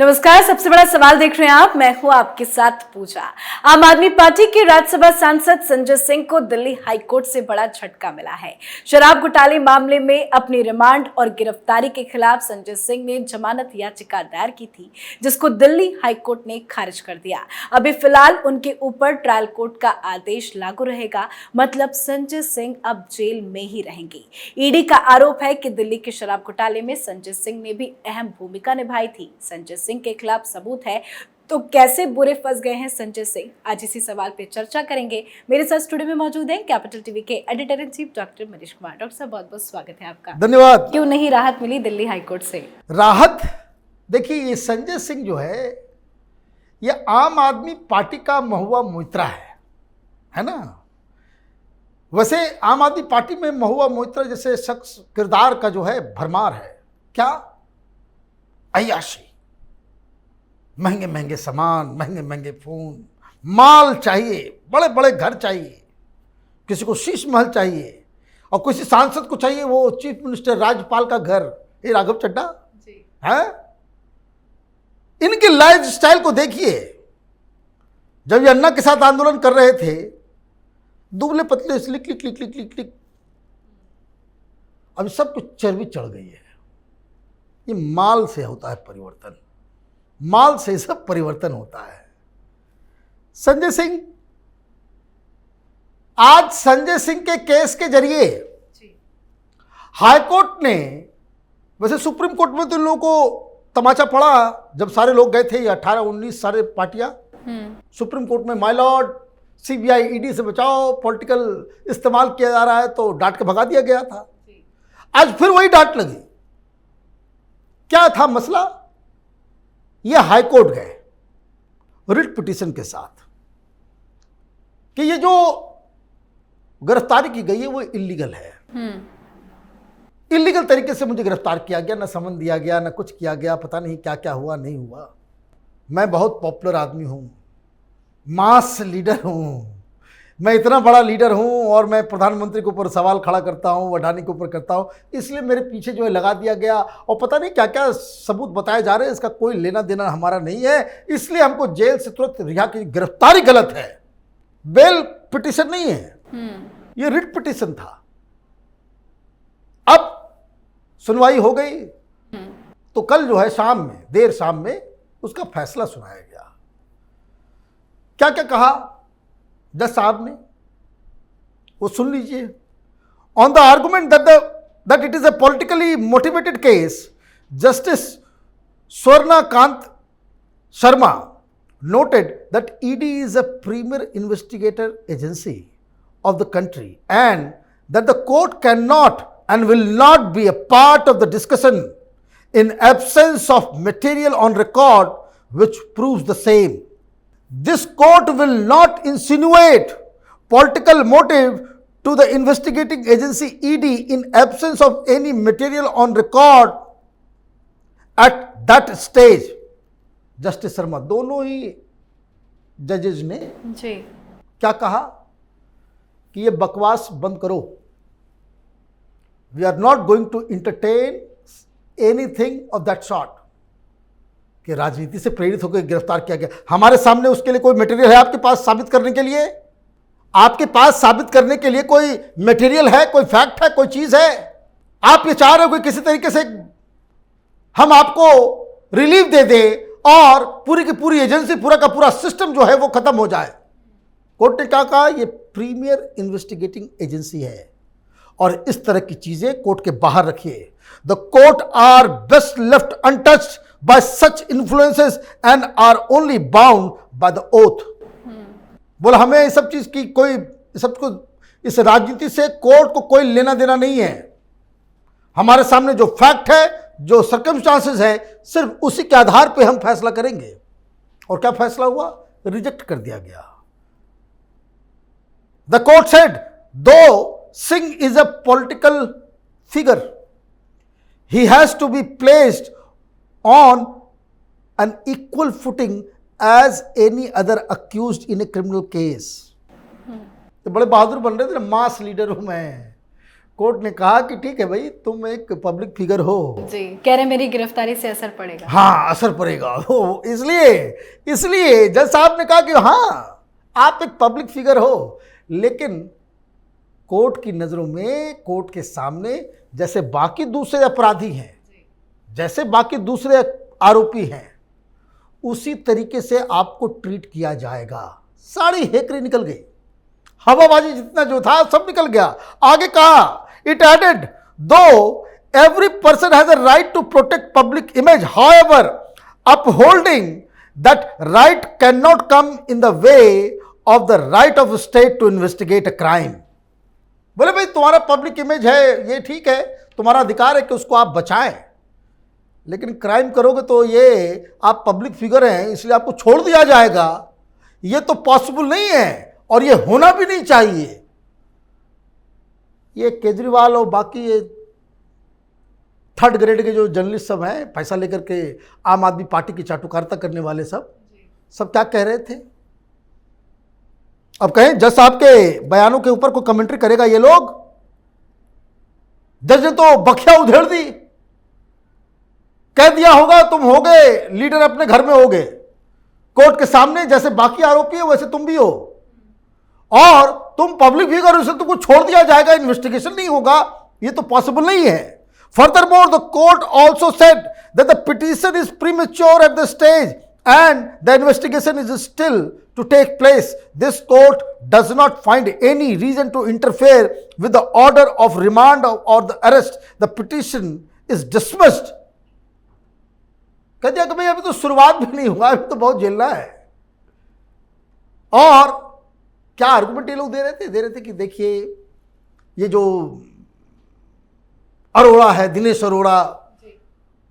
नमस्कार। सबसे बड़ा सवाल देख रहे हैं आप, मैं हूं आपके साथ पूजा। आम आदमी पार्टी के राज्यसभा सांसद संजय सिंह को दिल्ली हाईकोर्ट से बड़ा झटका मिला है। शराब घोटाले मामले में अपनी रिमांड और गिरफ्तारी के खिलाफ संजय सिंह ने जमानत याचिका दायर की थी, जिसको दिल्ली हाईकोर्ट ने खारिज कर दिया। अभी फिलहाल उनके ऊपर ट्रायल कोर्ट का आदेश लागू रहेगा, मतलब संजय सिंह अब जेल में ही रहेंगे। ईडी का आरोप है कि दिल्ली के शराब घोटाले में संजय सिंह ने भी अहम भूमिका निभाई थी। संजय सिंह के खिलाफ सबूत है, तो कैसे बुरे फंस गए हैं संजय सिंह? आज इसी सवाल पे चर्चा करेंगे। मेरे साथ स्टूडियो में मौजूद हैं कैपिटल टीवी के editor in chief doctor Manish Kumar. Doctor साहब, बहुत बहुत स्वागत है आपका। धन्यवाद। क्यों नहीं राहत मिली दिल्ली हाईकोर्ट से? राहत देखिए, ये संजय सिंह जो है ये आम आदमी पार्टी का महुआ मोइत्रा है ना। वैसे आम आदमी पार्टी में महुआ मोइत्रा जैसे शख्स किरदार का जो है भरमार है। क्या? अय्याशी, महंगे महंगे सामान, महंगे महंगे फोन, माल चाहिए, बड़े बड़े घर चाहिए, किसी को शीश महल चाहिए और किसी सांसद को चाहिए वो चीफ मिनिस्टर राज्यपाल का घर। ये राघव चड्ढा है। इनके लाइफ स्टाइल को देखिए। जब ये अन्ना के साथ आंदोलन कर रहे थे, दुबले पतले स्लिक लिक लिक लिक लिक लिक, अब सब कुछ चर्बी चढ़ गई है। ये माल से होता है परिवर्तन, माल से सब परिवर्तन होता है। संजय सिंह, आज संजय सिंह के केस के जरिए हाईकोर्ट ने, वैसे सुप्रीम कोर्ट में तो इन लोगों को तमाचा पड़ा जब सारे लोग गए थे, ये 18-19 सारे पार्टियां सुप्रीम कोर्ट में, माय लॉर्ड सीबीआई ईडी से बचाओ, पॉलिटिकल इस्तेमाल किया जा रहा है, तो डांट के भगा दिया गया था। आज फिर वही डांट लगी। क्या था मसला? ये हाईकोर्ट गए रिट पिटीशन के साथ कि ये जो गिरफ्तारी की गई है वो इल्लीगल है। इल्लीगल तरीके से मुझे गिरफ्तार किया गया, ना समन दिया गया, ना कुछ किया गया, पता नहीं क्या क्या हुआ नहीं हुआ। मैं बहुत पॉपुलर आदमी हूं, मास लीडर हूं, मैं इतना बड़ा लीडर हूं और मैं प्रधानमंत्री के ऊपर सवाल खड़ा करता हूं, अडानी के ऊपर करता हूं, इसलिए मेरे पीछे जो है लगा दिया गया और पता नहीं क्या क्या सबूत बताए जा रहे हैं। इसका कोई लेना देना हमारा नहीं है, इसलिए हमको जेल से तुरंत रिहा की। गिरफ्तारी गलत है, बेल पिटीशन नहीं है, ये रिट पिटीशन था। अब सुनवाई हो गई तो कल जो है शाम में, देर शाम में उसका फैसला सुनाया गया। क्या क्या कहा जज साहब ने, वो सुन लीजिए। On the argument that it is a politically motivated case, justice Swarnakanta Sharma noted that ED is a premier investigator agency of the country and that the court cannot and will not be a part of the discussion in absence of material on record which proves the same. This court will not insinuate political motive to the investigating agency ED in absence of any material on record at that stage. Justice Sharma, दोनों ही जजेज ने जी क्या कहा कि ये बकवास बंद करो। We are not going to entertain anything of that sort, कि राजनीति से प्रेरित होकर गिरफ्तार किया गया। हमारे सामने उसके लिए कोई मटेरियल है आपके पास साबित करने के लिए? आपके पास साबित करने के लिए कोई मटेरियल है, कोई फैक्ट है, कोई चीज है? आप ये चाह रहे हो कि किसी तरीके से हम आपको रिलीफ दे दे और पूरी की पूरी एजेंसी, पूरा का पूरा सिस्टम जो है वो खत्म हो जाए। कोर्ट ने क्या कहा? ये प्रीमियर इन्वेस्टिगेटिंग एजेंसी है और इस तरह की चीजें कोर्ट के बाहर रखिए। The court are best left untouched by such influences and are only bound by the oath. बोला हमें इस सब चीज की कोई, सब कुछ इस राजनीति से कोर्ट को कोई लेना देना नहीं है। हमारे सामने जो फैक्ट है, जो सर्कमस्टांसेस है, सिर्फ उसी के आधार पे हम फैसला करेंगे। और क्या फैसला हुआ? रिजेक्ट कर दिया गया। The court said, though Singh is a political figure, he has to be placed on an equal footing as any other accused in a criminal case. तो बड़े बहादुर बन रहे थे ना, मास लीडर हूं कोर्ट ने कहा कि ठीक है भाई, तुम एक पब्लिक फिगर हो जी, कह रहे मेरी गिरफ्तारी से असर पड़ेगा। हाँ, असर पड़ेगा। हो इसलिए जज साहब ने कहा कि हाँ, आप एक पब्लिक फिगर हो, लेकिन कोर्ट की नजरों में, कोर्ट के सामने जैसे बाकी दूसरे अपराधी हैं, जैसे बाकी दूसरे आरोपी हैं, उसी तरीके से आपको ट्रीट किया जाएगा। सारी हेकड़ी निकल गई, हवाबाजी जितना जो था सब निकल गया। आगे कहा, it added, though every person has a right to protect public image, however upholding that right can not come in the way of the right of state to investigate a crime. बोले भाई तुम्हारा public image है, ये ठीक है, तुम्हारा अधिकार है कि उसको आप बचाएं, लेकिन क्राइम करोगे तो ये आप पब्लिक फिगर हैं इसलिए आपको छोड़ दिया जाएगा, ये तो पॉसिबल नहीं है और ये होना भी नहीं चाहिए। ये केजरीवाल और बाकी ये थर्ड ग्रेड के जो जर्नलिस्ट सब हैं, पैसा लेकर के आम आदमी पार्टी की चाटुकारिता करने वाले सब क्या कह रहे थे? अब कहें जज साहब के बयानों के ऊपर कोई कमेंट्री करेगा ये लोग? जज ने तो बखिया उधेड़ दी, कह दिया होगा तुम होगे लीडर, अपने घर में होगे, कोर्ट के सामने जैसे बाकी आरोपी है वैसे तुम भी हो, और तुम पब्लिक फिगर हो, तुमको छोड़ दिया जाएगा, इन्वेस्टिगेशन नहीं होगा, ये तो पॉसिबल नहीं है। Furthermore the court also said that the petition is premature at the stage and the investigation is still to take place. This court does not find any reason to interfere with the order of remand or the arrest. The petition is dismissed. कह दिया कि भाई अभी तो शुरुआत भी नहीं हुआ, अभी तो बहुत झेलना है। और क्या आर्गुमेंट ये लोग दे रहे थे कि देखिए ये जो अरोड़ा है, दिनेश अरोड़ा,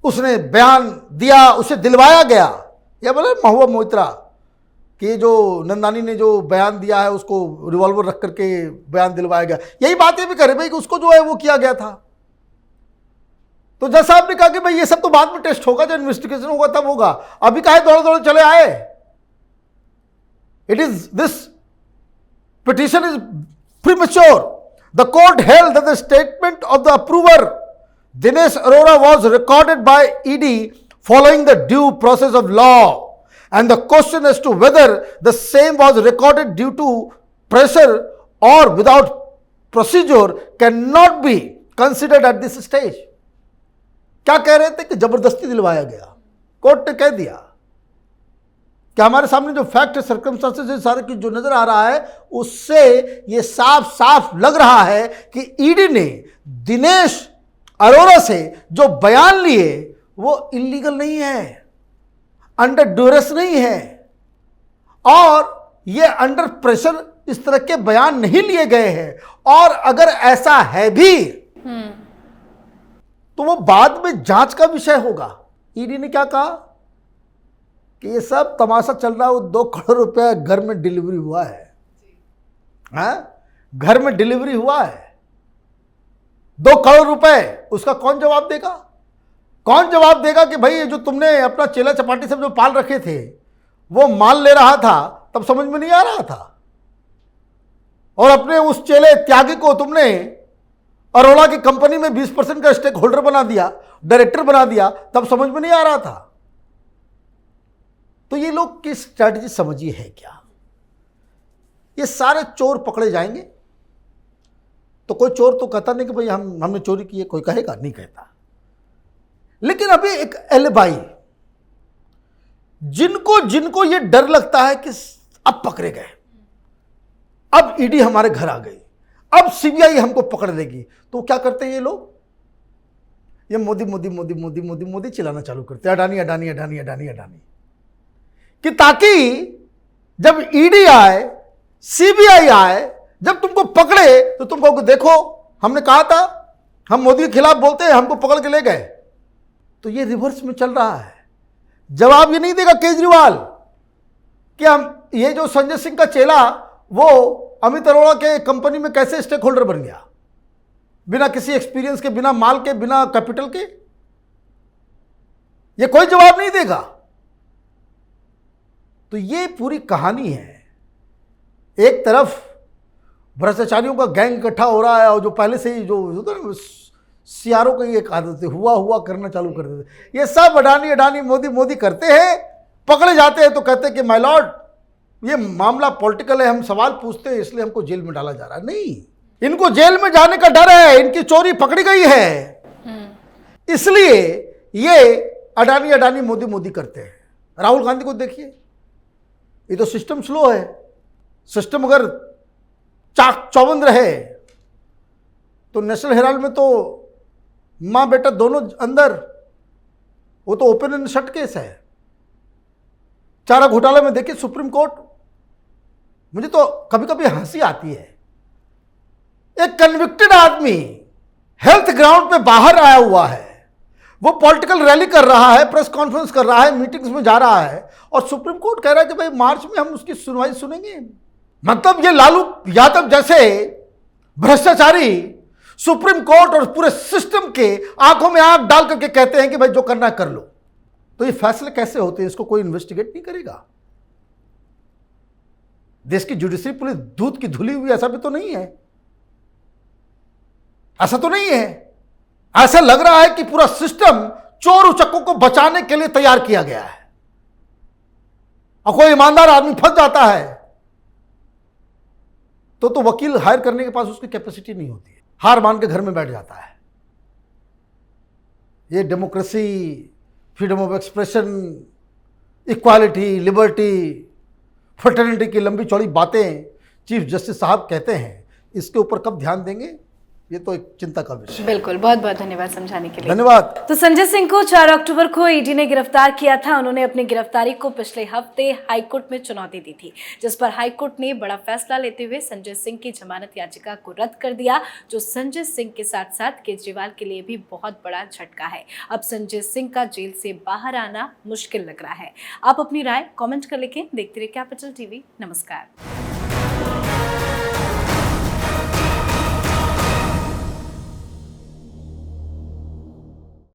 उसने बयान दिया, उसे दिलवाया गया, या बोले महुआ मोइत्रा कि जो नंदानी ने जो बयान दिया है उसको रिवॉल्वर रख करके बयान दिलवाया गया। यही बात ये भी करे भाई कि उसको जो है वो किया गया था। तो जज साहब ने कहा कि भाई ये सब तो बाद में टेस्ट होगा, जब इन्वेस्टिगेशन होगा तब होगा, अभी काहे दौड़े दौड़े चले आए? It is this petition is premature. The court held that the statement of the approver Dinesh Arora was recorded by ED following the due process of law, and the question as to whether the same was recorded due to pressure or without procedure cannot be considered at this stage. क्या कह रहे थे कि जबरदस्ती दिलवाया गया? Court ने कह दिया कि हमारे सामने जो फैक्ट है, सर्कमस्टांसेस सारे की जो नजर आ रहा है, उससे ये साफ साफ लग रहा है कि ईडी ने दिनेश अरोड़ा से जो बयान लिए वो इलीगल नहीं है, अंडर ड्यूरेस नहीं है, और ये अंडर प्रेशर इस तरह के बयान नहीं लिए गए हैं। और अगर ऐसा है भी तो वो बाद में जांच का विषय होगा। ईडी ने क्या कहा कि ये सब तमाशा चल रहा है, वो 2 करोड़ रुपया घर में डिलीवरी हुआ है, घर में डिलीवरी हुआ है 2 करोड़ रुपए, उसका कौन जवाब देगा? कौन जवाब देगा कि भाई जो तुमने अपना चेला चपाटी सब जो पाल रखे थे वो माल ले रहा था तब समझ में नहीं आ रहा था, और अपने उस चेले त्यागी को तुमने अरोड़ा की कंपनी में 20% का स्टेक होल्डर बना दिया, डायरेक्टर बना दिया, तब समझ में नहीं आ रहा था। तो ये लोग की स्ट्रैटेजी समझिए है क्या? ये सारे चोर पकड़े जाएंगे तो कोई चोर तो कहता नहीं कि भाई हमने चोरी की है, कोई कहेगा नहीं, कहता। लेकिन अभी एक एलिबाई, जिनको ये डर लगता है कि अब पकड़े गए, अब ईडी हमारे घर आ गई, अब सीबीआई हमको पकड़ लेगी, तो क्या करते हैं ये लोग? ये मोदी मोदी मोदी मोदी मोदी मोदी चिल्लाना चालू करते हैं, अडानी अडानी अडानी अडानी अडानी, कि ताकि जब ईडी आए, सीबीआई आए, जब तुमको पकड़े तो तुम कहोगे देखो हमने कहा था, हम मोदी के खिलाफ बोलते हैं, हमको पकड़ के ले गए। तो ये रिवर्स में चल रहा है। जवाब ये नहीं देगा केजरीवाल कि हम ये जो संजय सिंह का चेला वो अमित अरोड़ा के कंपनी में कैसे स्टेक होल्डर बन गया, बिना किसी एक्सपीरियंस के, बिना माल के, बिना कैपिटल के। ये कोई जवाब नहीं देगा। तो ये पूरी कहानी है। एक तरफ भ्रष्टाचारियों का गैंग इकट्ठा हो रहा है, और जो पहले से ही जो होता है ना, सियारों की एक आदत है, हुआ करना चालू कर देते। ये सब अडानी मोदी करते हैं, पकड़े जाते हैं तो कहते हैं कि माय लॉर्ड ये मामला पॉलिटिकल है, हम सवाल पूछते हैं इसलिए हमको जेल में डाला जा रहा है। नहीं, इनको जेल में जाने का डर है, इनकी चोरी पकड़ी गई है, इसलिए ये अडानी मोदी करते हैं। राहुल गांधी को देखिए, ये तो सिस्टम स्लो है। सिस्टम अगर चाक चौबंद रहे तो नेशनल हेराल्ड में तो मां बेटा दोनों अंदर, वो तो ओपन एंड शट केस है। चारा घोटाला में देखिए सुप्रीम कोर्ट, मुझे तो कभी कभी हंसी आती है। एक कन्विक्टेड आदमी हेल्थ ग्राउंड पे बाहर आया हुआ है, वो पॉलिटिकल रैली कर रहा है, प्रेस कॉन्फ्रेंस कर रहा है, मीटिंग्स में जा रहा है, और सुप्रीम कोर्ट कह रहा है कि भाई मार्च में हम उसकी सुनवाई सुनेंगे। मतलब ये लालू यादव जैसे भ्रष्टाचारी सुप्रीम कोर्ट और पूरे सिस्टम के आंखों में आंख डाल करके कहते हैं कि भाई जो करना है कर लो, तो ये फैसले कैसे होते हैं? इसको कोई इन्वेस्टिगेट नहीं करेगा? देश की जुडिशरी पुलिस दूध की धुली हुई ऐसा भी तो नहीं है, ऐसा तो नहीं है। ऐसा लग रहा है कि पूरा सिस्टम चोर उचक्कों को बचाने के लिए तैयार किया गया है, और कोई ईमानदार आदमी फंस जाता है तो वकील हायर करने के पास उसकी कैपेसिटी नहीं होती है, हार मान के घर में बैठ जाता है। ये democracy, freedom of expression, equality, liberty, fraternity की लंबी चौड़ी बातें चीफ जस्टिस साहब कहते हैं, इसके ऊपर कब ध्यान देंगे, ये तो एक चिंता का विषय। बिल्कुल, बहुत बहुत धन्यवाद समझाने के लिए। धन्यवाद। तो संजय सिंह को 4 अक्टूबर को ईडी ने गिरफ्तार किया था। उन्होंने अपनी गिरफ्तारी को पिछले हफ्ते हाईकोर्ट में चुनौती दी थी, जिस पर हाईकोर्ट ने बड़ा फैसला लेते हुए संजय सिंह की जमानत याचिका को रद्द कर दिया, जो संजय सिंह के साथ साथ केजरीवाल के लिए भी बहुत बड़ा झटका है। अब संजय सिंह का जेल से बाहर आना मुश्किल लग रहा है। आप अपनी राय कॉमेंट कर लिखें। देखते रहिए कैपिटल टीवी। नमस्कार।